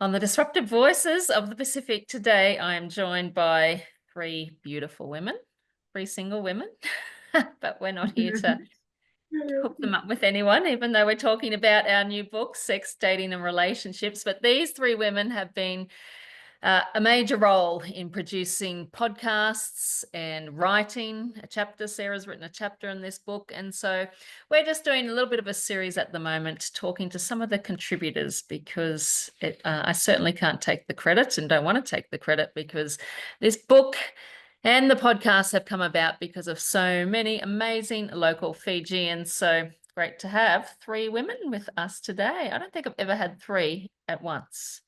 On the Disruptive Voices of the Pacific today, I am joined by three beautiful women, three single women, but we're not here to hook them up with anyone, even though we're talking about our new book, Sex, Dating and Relationships. But these three women have been a major role in producing podcasts and writing a chapter. Sera's written a chapter in this book. And so we're just doing a little bit of a series at the moment, talking to some of the contributors, because I certainly can't take the credit and don't want to take the credit, because this book and the podcast have come about because of so many amazing local Fijians. So great to have three women with us today. I don't think I've ever had three at once.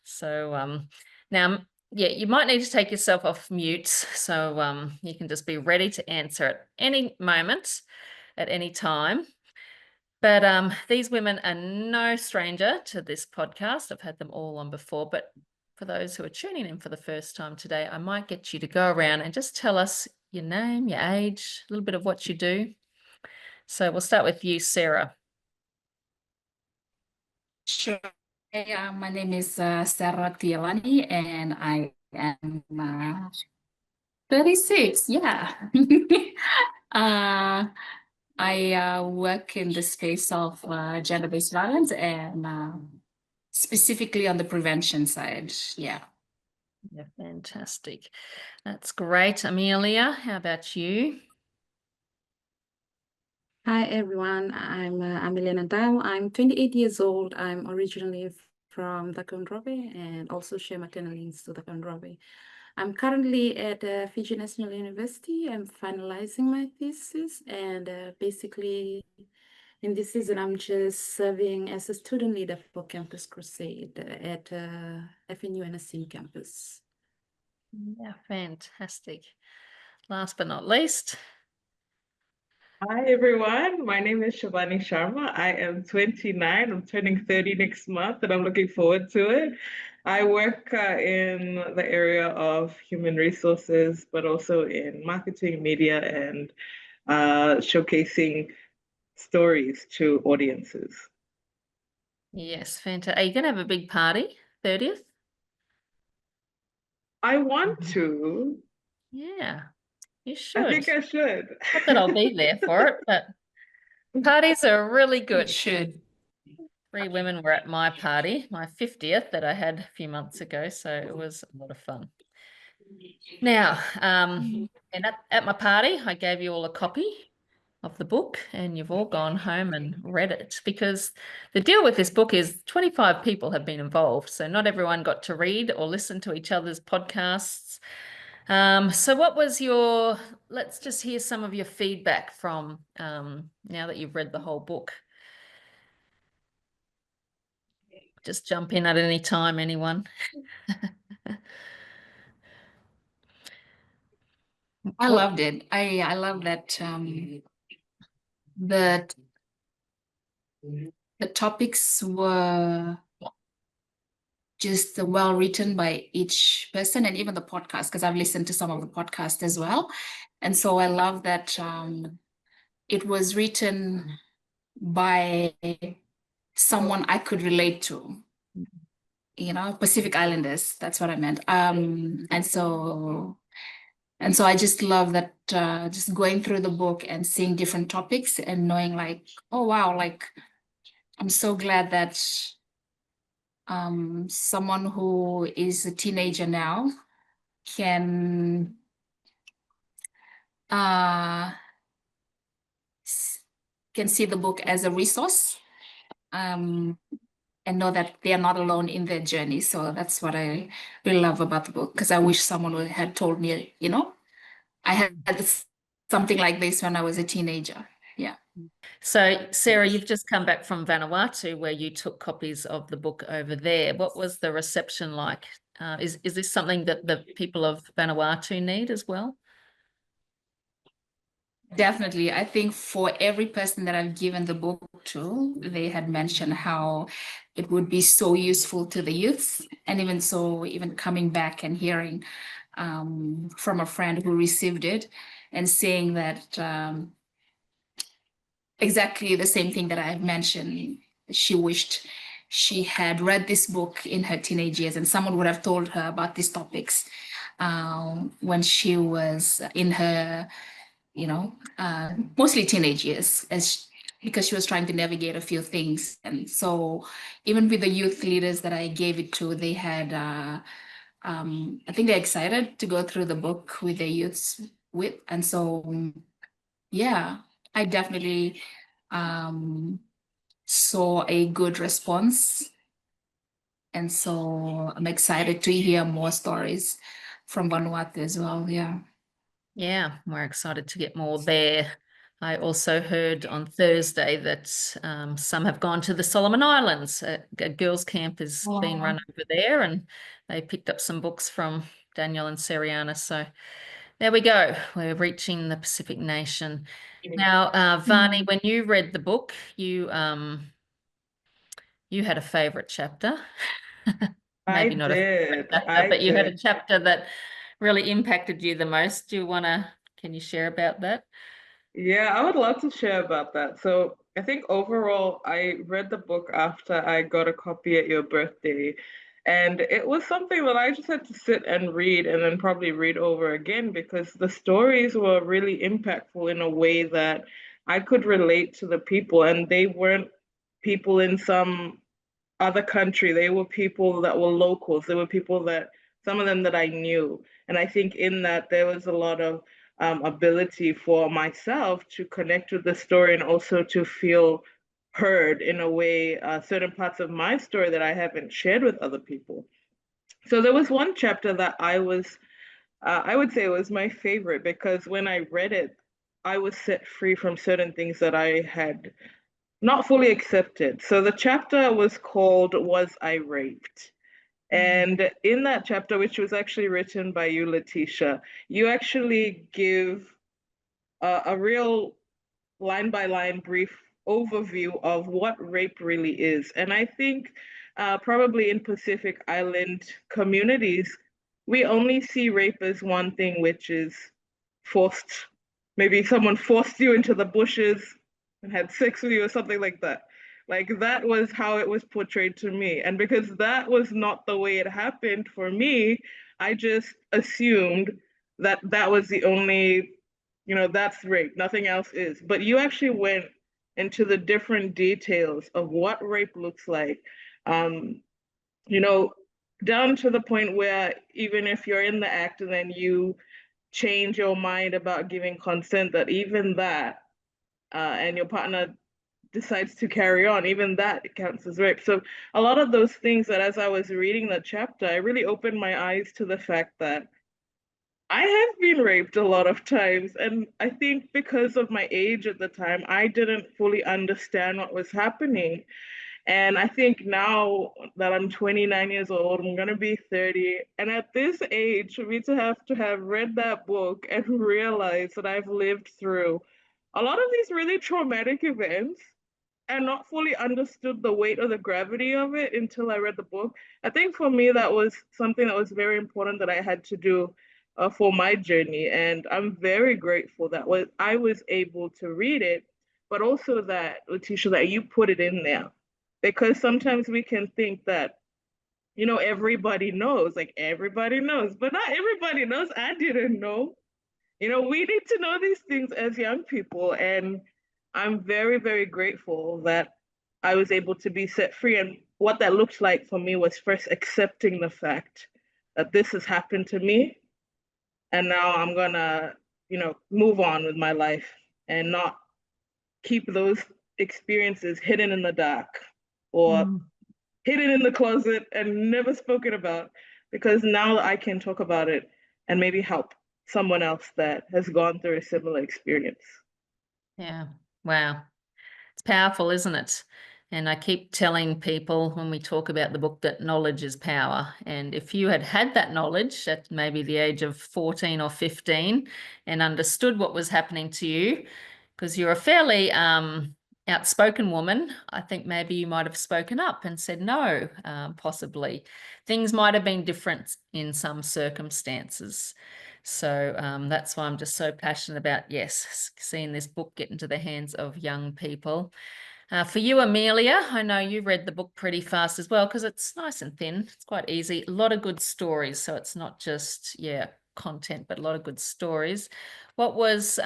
So now, yeah, you might need to take yourself off mute so you can just be ready to answer at any moment, at any time. But these women are no stranger to this podcast. I've had them all on before, but for those who are tuning in for the first time today, I might get you to go around and just tell us your name, your age, a little bit of what you do. So we'll start with you, Sera. Sure. Hey, my name is Sera and I am 36. Yeah. uh, I work in the space of gender-based violence and specifically on the prevention side. Yeah. Yeah, fantastic. That's great. Amelia, how about you? Hi everyone, I'm Amelia Nantau. I'm 28 years old. I'm originally from the Kondrobe and also share maternal links to the Kondrobe. I'm currently at Fiji National University. I'm finalizing my thesis and basically in this season I'm just serving as a student leader for Campus Crusade at FNU and campus. Yeah, fantastic. Last but not least. Hi everyone, my name is Vani Sharma. I am 29. I'm turning 30 next month and I'm looking forward to it. I work in the area of human resources, but also in marketing, media, and showcasing stories to audiences. Yes, fantastic. Are you going to have a big party, 30th? I want to. Yeah, you I think should. I should. Not that I'll be there for it, but parties are really You good. should. Three women were at my party, my 50th that I had a few months ago, so it was a lot of fun. Now, and at my party, I gave you all a copy of the book, and you've all gone home and read it, because the deal with this book is 25 people have been involved, so not everyone got to read or listen to each other's podcasts. So what was let's just hear some of your feedback from now that you've read the whole book. Just jump in at any time, anyone. I loved it. I love that the topics were just well written by each person, and even the podcast, because I've listened to some of the podcasts as well. And so I love that it was written by someone I could relate to, Pacific Islanders, that's what I meant. And so I just love that, just going through the book and seeing different topics and knowing like, oh wow, like I'm so glad that someone who is a teenager now can see the book as a resource, and know that they are not alone in their journey. So that's what I really love about the book, because I wish someone had told me, I had something like this when I was a teenager. Yeah. So, Sera, you've just come back from Vanuatu, where you took copies of the book over there. What was the reception like? Is this something that the people of Vanuatu need as well? Definitely. I think for every person that I've given the book to, they had mentioned how it would be so useful to the youth. And even coming back and hearing from a friend who received it and saying that exactly the same thing that I've mentioned. She wished she had read this book in her teenage years, and someone would have told her about these topics when she was in her, mostly teenage years, because she was trying to navigate a few things. And so even with the youth leaders that I gave it to, they had, I think they're excited to go through the book with their youths with. And so, yeah, I definitely saw a good response. And so I'm excited to hear more stories from Vanuatu as well. Yeah. Yeah, we're excited to get more there. I also heard on Thursday that some have gone to the Solomon Islands. A girls' camp has been run over there, and they picked up some books from Daniel and Seriana. So there we go. We're reaching the Pacific Nation. Now, Vani, when you read the book, you had a favorite chapter. I Maybe not a favorite did. chapter, I but you had a did. chapter that really impacted you the most. Can you share about that? Yeah, I would love to share about that. So I think overall, I read the book after I got a copy at your birthday. And it was something that I just had to sit and read and then probably read over again because the stories were really impactful in a way that I could relate to the people. And they weren't people in some other country. They were people that were locals. They were people that some of them that I knew. And I think in that there was a lot of ability for myself to connect with the story and also to feel heard in a way, certain parts of my story that I haven't shared with other people. So there was one chapter that I would say it was my favorite because when I read it, I was set free from certain things that I had not fully accepted. So the chapter was called Was I Raped? And in that chapter, which was actually written by you, Letitia, you actually give a real line by line brief overview of what rape really is. And I think probably in Pacific Island communities, we only see rape as one thing, which is forced. Maybe someone forced you into the bushes and had sex with you or something like that. Like that was how it was portrayed to me. And because that was not the way it happened for me, I just assumed that that was the only, that's rape, nothing else is. But you actually went into the different details of what rape looks like. Um, you know, down to the point where even if you're in the act and then you change your mind about giving consent, that even that, and your partner decides to carry on, even that counts as rape. So a lot of those things that as I was reading the chapter, I really opened my eyes to the fact that I have been raped a lot of times. And I think because of my age at the time, I didn't fully understand what was happening. And I think now that I'm 29 years old, I'm going to be 30. And at this age, for me to have read that book and realize that I've lived through a lot of these really traumatic events and not fully understood the weight or the gravity of it until I read the book. I think for me, that was something that was very important that I had to do for my journey. And I'm very grateful that I was able to read it, but also that, Letitia, that you put it in there. Because sometimes we can think that, everybody knows, like everybody knows, but not everybody knows. I didn't know. We need to know these things as young people. And I'm very, very grateful that I was able to be set free. And what that looked like for me was first accepting the fact that this has happened to me. And now I'm going to, move on with my life and not keep those experiences hidden in the dark or hidden in the closet and never spoken about, because now I can talk about it and maybe help someone else that has gone through a similar experience. Yeah. Wow. It's powerful, isn't it? And I keep telling people when we talk about the book that knowledge is power. And if you had had that knowledge at maybe the age of 14 or 15 and understood what was happening to you, because you're a fairly outspoken woman, I think maybe you might have spoken up and said no, possibly. Things might have been different in some circumstances. So that's why I'm just so passionate about, yes, seeing this book get into the hands of young people. For you, Amelia, I know you read the book pretty fast as well because it's nice and thin. It's quite easy. A lot of good stories. So it's not just, content, but a lot of good stories. What was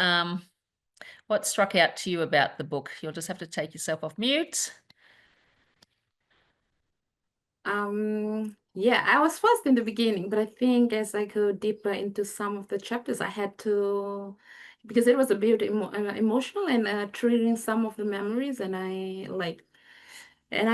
what struck out to you about the book? You'll just have to take yourself off mute. Yeah, I was fast in the beginning, but I think as I go deeper into some of the chapters, I had to, because it was a bit emotional and triggering some of the memories, and I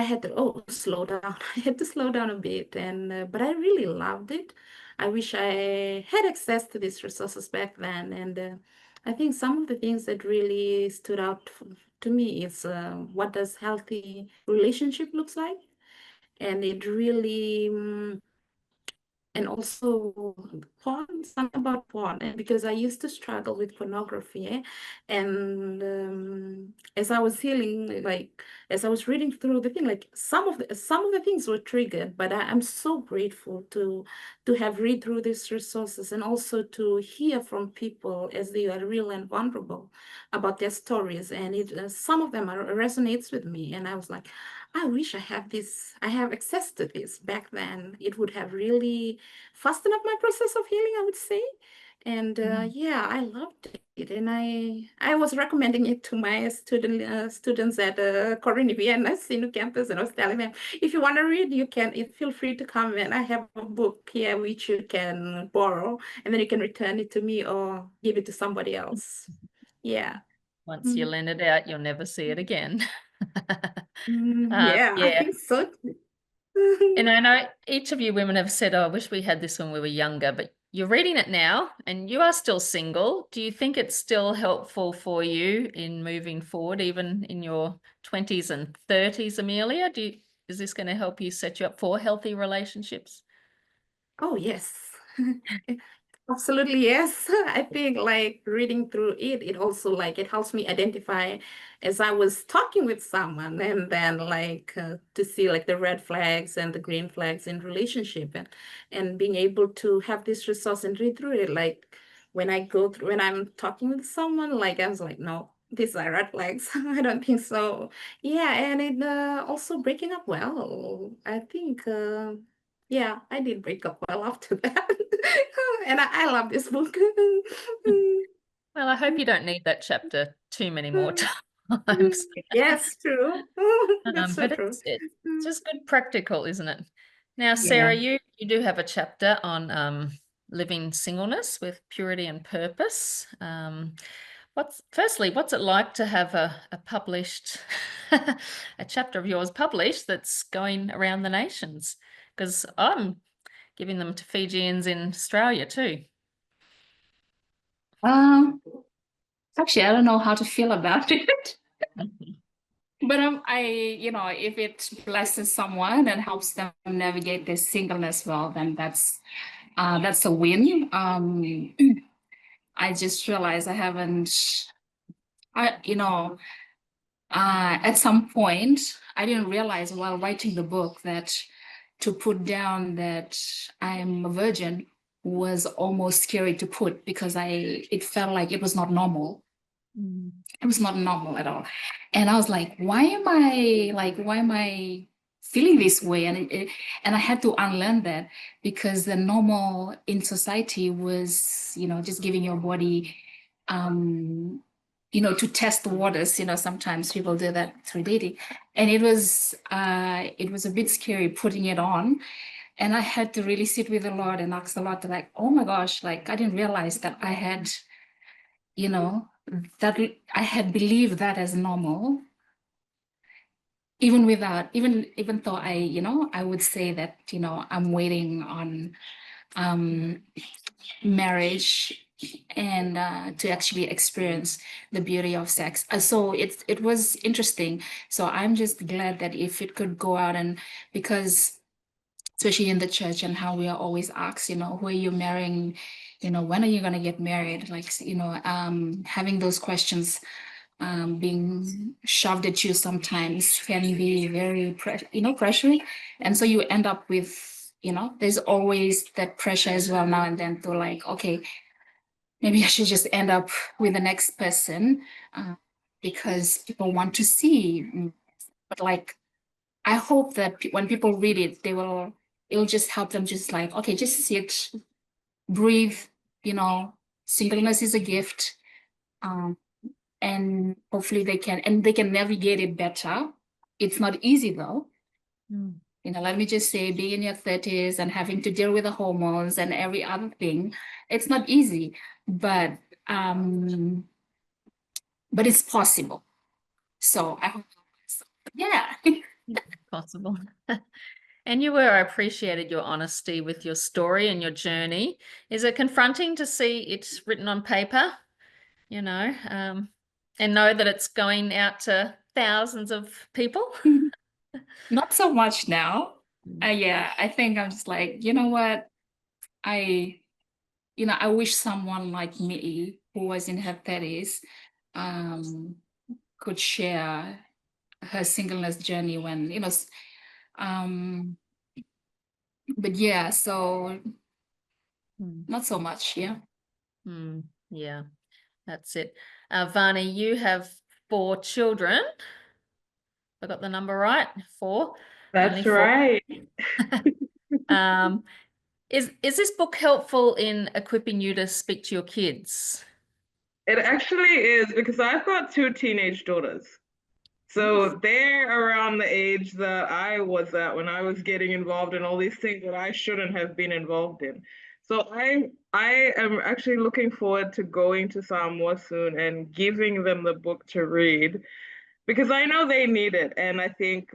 had to slow down. I had to slow down a bit, and but I really loved it. I wish I had access to these resources back then, and I think some of the things that really stood out to me is what does healthy relationship looks like, and it really and also porn, something about porn, and because I used to struggle with pornography, and as I was healing, like as I was reading through the thing, like some of the things were triggered, but I'm so grateful to have read through these resources and also to hear from people as they are real and vulnerable about their stories, and it some of them resonates with me, and I was like, I wish I have this, I have access to this back then. It would have really fastened up my process of healing, I would say. And yeah, I loved it. And I was recommending it to my students at Corinne Vienna Sinu campus. And I was telling them, if you want to read, you can, feel free to come in. I have a book here which you can borrow, and then you can return it to me or give it to somebody else. Yeah. Once you lend it out, you'll never see it again. Yeah, I think so. And I know each of you women have said, oh, I wish we had this when we were younger, but you're reading it now and you are still single. Do you think it's still helpful for you in moving forward, even in your 20s and 30s, Amelia? Is this going to help you set you up for healthy relationships? Oh, yes. Absolutely, yes. I think like reading through it, it also like it helps me identify as I was talking with someone, and then like to see like the red flags and the green flags in relationship, and being able to have this resource and read through it. Like when I go through when I'm talking with someone, like I was like, no, these are red flags. I don't think so. Yeah, and it also breaking up well. I think yeah, I did break up well after that. And I love this book. Well, I hope you don't need that chapter too many more times. Yes, true. That's so But true. it's just good practical, isn't it? Now, Sarah, you do have a chapter on living singleness with purity and purpose. Firstly, what's it like to have a published a chapter of yours published that's going around the nations? Because I'm giving them to Fijians in Australia too. Actually, I don't know how to feel about it. But if it blesses someone and helps them navigate their singleness well, then that's a win. I just realized at some point, I didn't realize while writing the book that to put down that I'm a virgin was almost scary to put, because it felt like it was not normal. It was not normal at all. And I was like, why am I feeling this way? And I had to unlearn that, because the normal in society was, just giving your body, to test the waters. Sometimes people do that through dating. And it was a bit scary putting it on. And I had to really sit with the Lord and ask the Lord to, like, oh my gosh, like I didn't realize that I had, that I had believed that as normal, even though I would say that, I'm waiting on marriage and to actually experience the beauty of sex. So it was interesting. So I'm just glad that if it could go out, and because especially in the church and how we are always asked, who are you marrying? When are you going to get married? Like, having those questions being shoved at you sometimes can be very, pressuring. And so you end up with, there's always that pressure as well now and then to, like, okay, maybe I should just end up with the next person. because people want to see. But like, I hope that when people read it, it'll just help them just like, okay, just sit, breathe, singleness is a gift. And hopefully they can navigate it better. It's not easy though. Mm. Let me just say, being in your 30s and having to deal with the hormones and every other thing, it's not easy, but it's possible. So I hope, yeah. Possible. And I appreciated your honesty with your story and your journey. Is it confronting to see it written on paper, and know that it's going out to thousands of people? Not so much now. Yeah, I think I'm just like, you know what? I wish someone like me who was in her 30s could share her singleness journey when, but yeah, so not so much, yeah. Yeah, that's it. Vani, you have 4 children. I got the number right? 4. That's Only 4. right. Is this book helpful in equipping you to speak to your kids? It actually is, because I've got 2 teenage daughters. So they're around the age that I was at when I was getting involved in all these things that I shouldn't have been involved in. So I am actually looking forward to going to Samoa soon and giving them the book to read, because I know they need it. And I think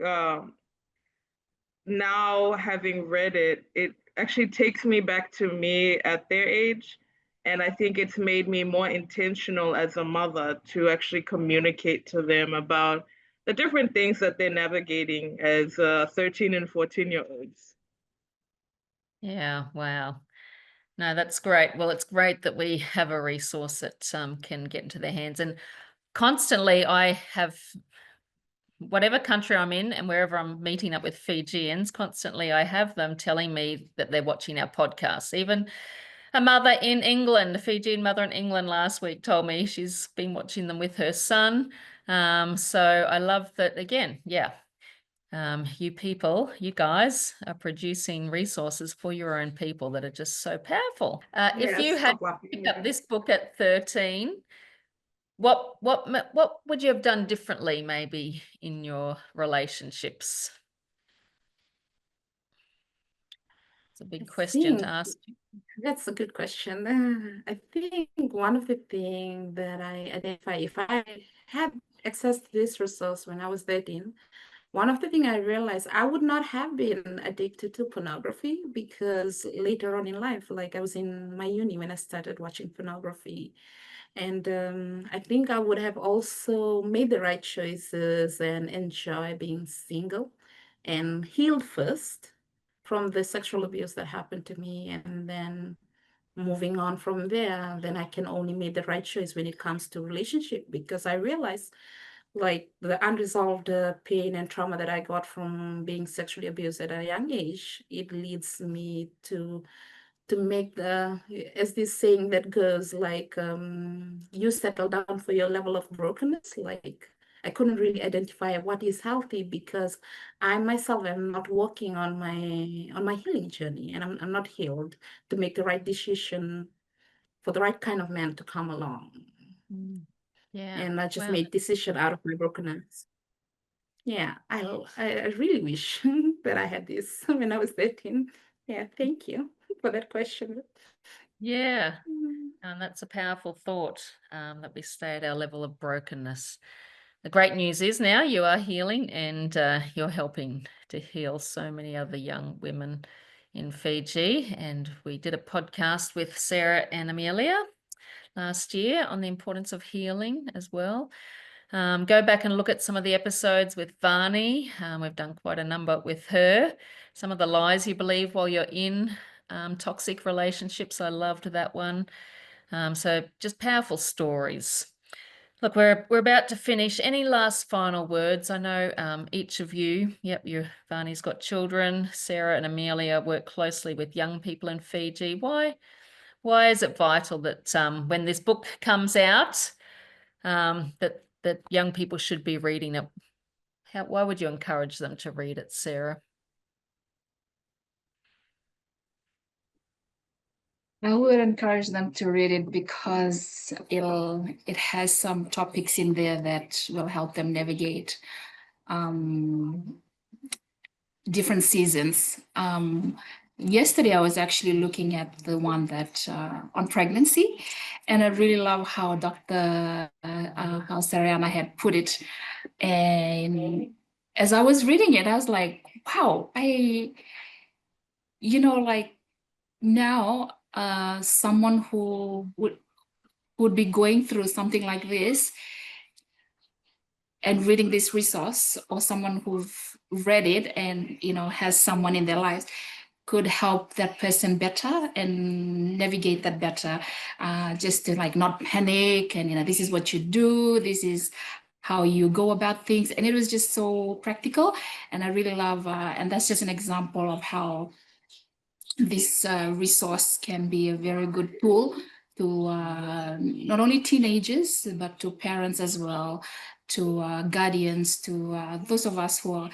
now, having read it, it actually takes me back to me at their age. And I think it's made me more intentional as a mother to actually communicate to them about the different things that they're navigating as 13 and 14-year-olds. Yeah, wow. No, that's great. Well, it's great that we have a resource that can get into their hands. And constantly I have, whatever country I'm in and wherever I'm meeting up with Fijians, constantly I have them telling me that they're watching our podcasts. Even a mother in England, a Fijian mother in England last week told me she's been watching them with her son. So I love that again. Yeah. You guys are producing resources for your own people that are just so powerful. If you had picked up this book at 13, what would you have done differently maybe in your relationships? It's a big question to ask. That's a good question. I think one of the things that I identify, if I had access to this resource when I was 13, one of the things I realized, I would not have been addicted to pornography, because later on in life, like I was in my uni when I started watching pornography. And I think I would have also made the right choices and enjoy being single and healed first from the sexual abuse that happened to me. And then moving on from there, then I can only make the right choice when it comes to relationship, because I realized like the unresolved pain and trauma that I got from being sexually abused at a young age, it leads me to make as this saying that goes, like, you settle down for your level of brokenness. Like, I couldn't really identify what is healthy, because I myself am not working on my healing journey, and I'm not healed to make the right decision for the right kind of man to come along. Yeah. And I just made decision out of my brokenness. Yeah, I really wish that I had this when I was 13. Yeah, thank you for that question. Yeah. And that's a powerful thought, that we stay at our level of brokenness. The great news is now you are healing, and you're helping to heal so many other young women in Fiji. And we did a podcast with Sera and Amelia last year on the importance of healing as well. Go back and look at some of the episodes with Vani. We've done quite a number with her. Some of the lies you believe while you're in toxic relationships. I loved that one. So just powerful stories. Look, we're about to finish. Any last final words? I know each of you, Vani's got children. Sera and Amelia work closely with young people in Fiji. Why is it vital that when this book comes out, that that young people should be reading it? Why would you encourage them to read it, Sarah? I would encourage them to read it because it has some topics in there that will help them navigate different seasons. Yesterday, I was actually looking at the one that on pregnancy, and I really love how how Sariana had put it. And as I was reading it, I was like, wow, like now, someone who would be going through something like this and reading this resource, or someone who've read it and has someone in their lives, could help that person better and navigate that better, just to like not panic, and this is what you do, this is how you go about things. And it was just so practical, and I really love, and that's just an example of how this resource can be a very good tool to not only teenagers, but to parents as well, to guardians, to those of us who are,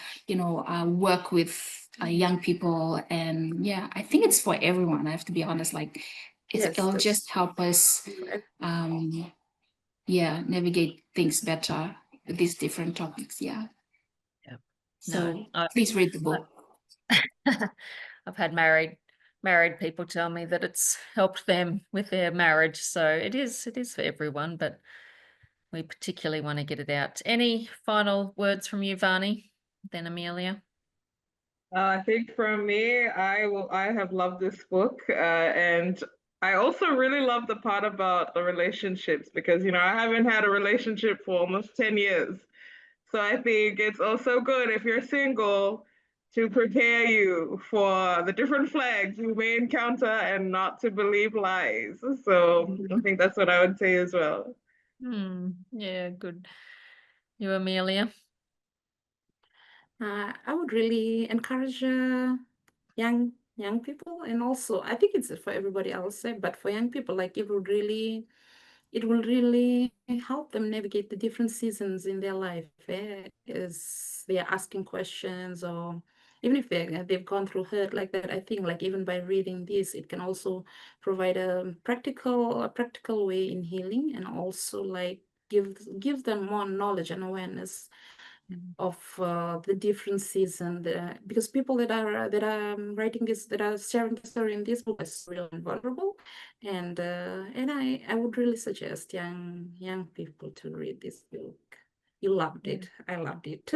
work with young people. And yeah, I think it's for everyone. I have to be honest, like it'll just help us navigate things better with these different topics. Yeah. So please read the book. I've had married people tell me that it's helped them with their marriage. So it is for everyone, but we particularly want to get it out. Any final words from you, Vani, then Amelia? I think for me, I have loved this book, and I also really love the part about the relationships, because I haven't had a relationship for almost 10 years. So I think it's also good if you're single to prepare you for the different flags you may encounter and not to believe lies. So I think that's what I would say as well. Yeah, good. You, Amelia? I would really encourage young people, and also I think it's for everybody else, but for young people, like it will really help them navigate the different seasons in their life, as they are asking questions, or even if they've gone through hurt like that. I think like even by reading this, it can also provide a practical way in healing, and also like give them more knowledge and awareness of the different season, because people that are writing this, that are sharing the story in this book, is real and vulnerable, and I would really suggest young people to read this book. You loved it. I loved it.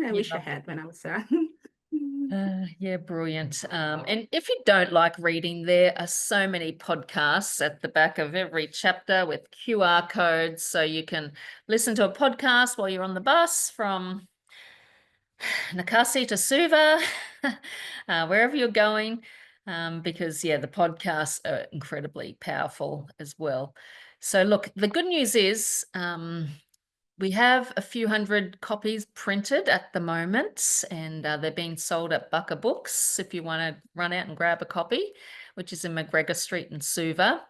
I wish I had when I was young. Yeah, brilliant. And if you don't like reading, there are so many podcasts at the back of every chapter with QR codes, so you can listen to a podcast while you're on the bus from Nakasi to Suva, wherever you're going, because the podcasts are incredibly powerful as well. So look, the good news is we have a few hundred copies printed at the moment, and they're being sold at Bucker Books if you want to run out and grab a copy, which is in McGregor Street in Suva.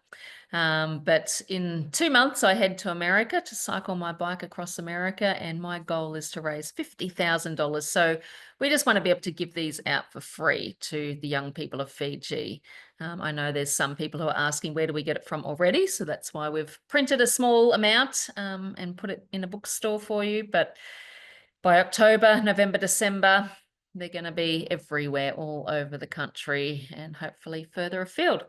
But in 2 months, I head to America to cycle my bike across America, and my goal is to raise $50,000. So we just want to be able to give these out for free to the young people of Fiji. I know there's some people who are asking, where do we get it from already? So that's why we've printed a small amount and put it in a bookstore for you. But by October, November, December, they're going to be everywhere, all over the country, and hopefully further afield.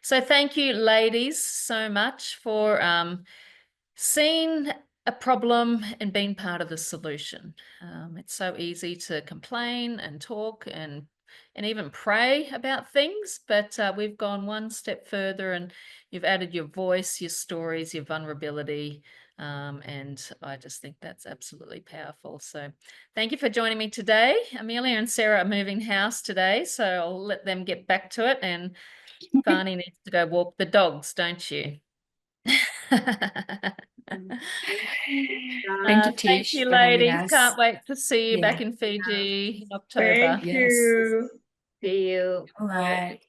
So thank you, ladies, so much for seeing a problem and being part of the solution. It's so easy to complain and talk and even pray about things, but we've gone one step further, and you've added your voice, your stories, your vulnerability, and I just think that's absolutely powerful. So thank you for joining me today. Amelia and Sarah are moving house today, so I'll let them get back to it, and Vani needs to go walk the dogs, don't you? Thank you, Thank Tish, you, for having ladies. us. Can't wait to see you Yeah. back in Fiji in October. Thank you. See you. All right.